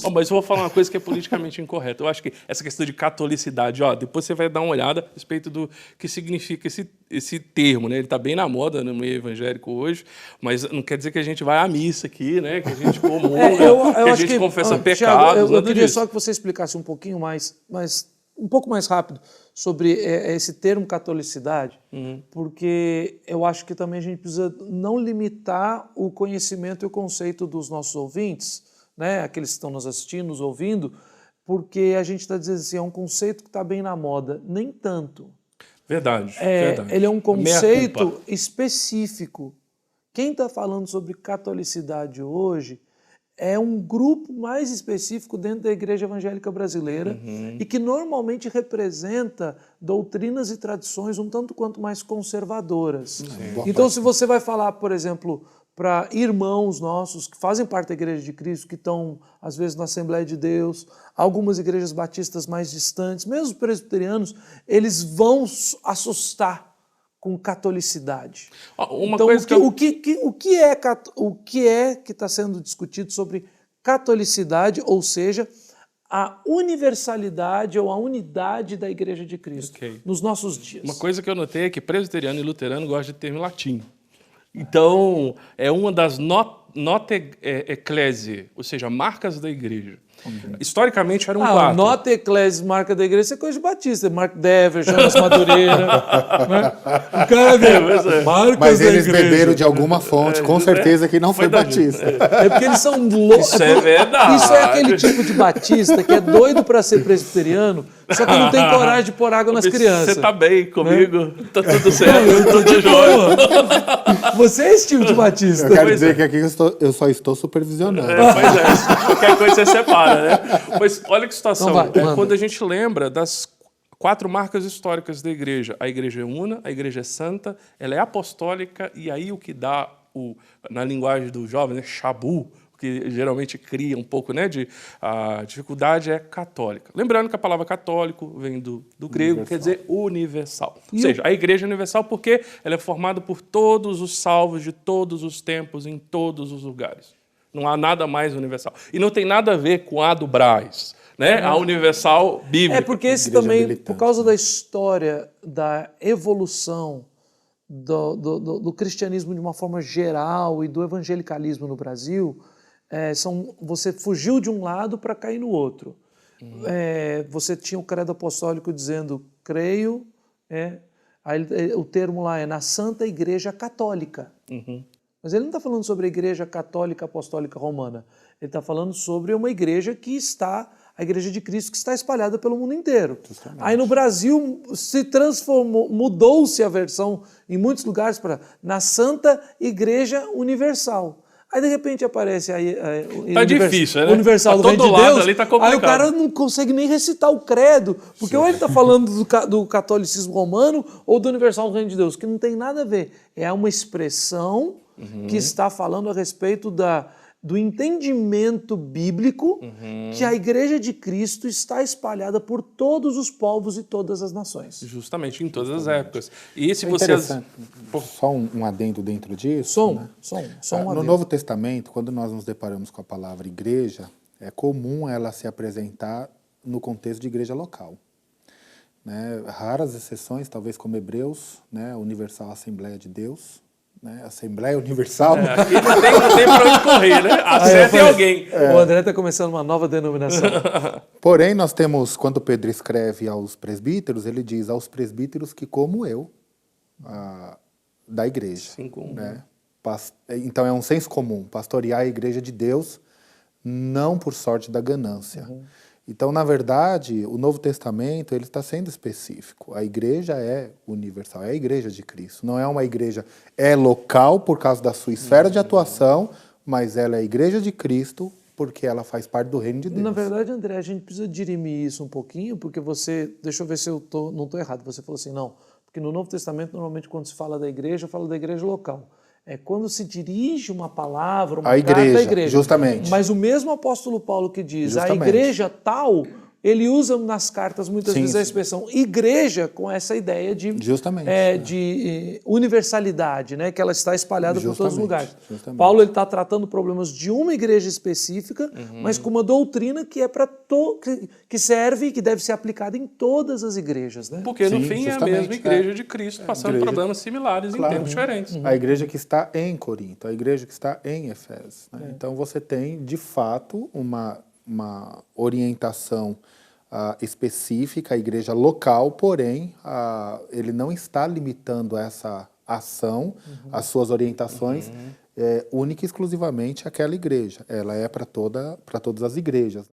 Oh, mas eu vou falar uma coisa que é politicamente incorreta. Eu acho que essa questão de catolicidade, depois você vai dar uma olhada a respeito do que significa esse termo, né? Ele está bem na moda no meio evangélico hoje, mas não quer dizer que a gente vai à missa aqui, né? Que a gente comunga, que a gente confessa pecados. Thiago, eu queria só que você explicasse um pouquinho mais um pouco mais rápido sobre esse termo catolicidade, porque eu acho que também a gente precisa não limitar o conhecimento e o conceito dos nossos ouvintes, né, aqueles que estão nos assistindo, nos ouvindo, porque a gente está dizendo assim, é um conceito que está bem na moda. Nem tanto. Verdade. Ele é um conceito específico. Quem está falando sobre catolicidade hoje é um grupo mais específico dentro da Igreja Evangélica Brasileira e que normalmente representa doutrinas e tradições um tanto quanto mais conservadoras. Então, se você vai falar, por exemplo, para irmãos nossos que fazem parte da Igreja de Cristo, que estão, às vezes, na Assembleia de Deus, algumas igrejas batistas mais distantes, mesmo os presbiterianos, eles vão assustar com catolicidade. Então, o que é que está sendo discutido sobre catolicidade, ou seja, a universalidade ou a unidade da Igreja de Cristo nos nossos dias? Uma coisa que eu notei é que presbiteriano e luterano gostam de termo latim. Então, é uma das notae ecclesiae, ou seja, marcas da igreja. Historicamente eram 4. Nota ecclesiae, marca da igreja, isso é coisa de batista. Mark Dever, Jonas Madureira. Né? O cara mas eles beberam de alguma fonte, com certeza que não foi batista. É porque eles são loucos. Isso é verdade. Isso é aquele tipo de batista que é doido para ser presbiteriano, só que não tem coragem de pôr água nas crianças. Você tá bem comigo? Né? Tá tudo certo, eu tô de joia. Você é esse tipo de batista. Eu quero dizer que aqui eu só estou supervisionando. Pois é, qualquer coisa você separa, né? Mas olha que situação. Quando a gente lembra das 4 marcas históricas da igreja. A igreja é una, a igreja é santa, ela é apostólica, e aí o que dá, na linguagem do jovem, né, chabu, que geralmente cria um pouco, né, de dificuldade, é católica. Lembrando que a palavra católico vem do grego, quer dizer universal. Ou seja, a igreja é universal porque ela é formada por todos os salvos de todos os tempos, em todos os lugares. Não há nada mais universal. E não tem nada a ver com a do Braz, né? A universal bíblica. É porque esse também, por causa da história da evolução do cristianismo de uma forma geral e do evangelicalismo no Brasil, você fugiu de um lado para cair no outro. Você tinha o credo apostólico dizendo, creio, aí, o termo lá é na Santa Igreja Católica. Mas ele não está falando sobre a Igreja Católica Apostólica Romana. Ele está falando sobre uma igreja que está, a Igreja de Cristo, que está espalhada pelo mundo inteiro. Justamente. Aí no Brasil se transformou, mudou-se a versão em muitos lugares para na Santa Igreja Universal. Aí de repente aparece difícil, né? Universal do Reino de Deus, ali tá complicado. Aí o cara não consegue nem recitar o credo, porque ou ele está falando do catolicismo romano ou do Universal do Reino de Deus, que não tem nada a ver. É uma expressão que está falando a respeito do entendimento bíblico que a Igreja de Cristo está espalhada por todos os povos e todas as nações. Justamente, em todas as épocas. E se você... Só um adendo dentro disso. Só um adendo. No Novo Testamento, quando nós nos deparamos com a palavra igreja, é comum ela se apresentar no contexto de igreja local. Né? Raras exceções, talvez como Hebreus, né? Universal Assembleia de Deus, né? Assembleia Universal. Aqui não tem para onde correr, né? Acerta alguém. O André está começando uma nova denominação. Porém, nós temos, quando Pedro escreve aos presbíteros, ele diz aos presbíteros que, como eu, da igreja. Sim, como né? Então é um senso comum, pastorear a igreja de Deus, não por sorte da ganância. Então, na verdade, o Novo Testamento ele está sendo específico. A igreja é universal, é a igreja de Cristo. Não é uma igreja, é local por causa da sua esfera de atuação, mas ela é a igreja de Cristo porque ela faz parte do reino de Deus. Na verdade, André, a gente precisa dirimir isso um pouquinho, porque deixa eu ver se eu não estou errado, você falou assim, não, porque no Novo Testamento, normalmente, quando se fala da igreja local. É quando se dirige uma palavra, uma carta à igreja. Justamente. Mas o mesmo apóstolo Paulo que diz a igreja tal, ele usa nas cartas muitas vezes a expressão igreja com essa ideia de, de universalidade, né? Que ela está espalhada por todos os lugares. Paulo está tratando problemas de uma igreja específica, mas com uma doutrina que é para que serve e que deve ser aplicada em todas as igrejas. Né? Porque no fim é a mesma igreja de Cristo, passando problemas similares em tempos diferentes. A igreja que está em Corinto, a igreja que está em Efésios. Né? Então você tem, de fato, uma orientação específica, a igreja local, porém, ele não está limitando essa ação, as suas orientações, única e exclusivamente àquela igreja. Ela é para todas as igrejas.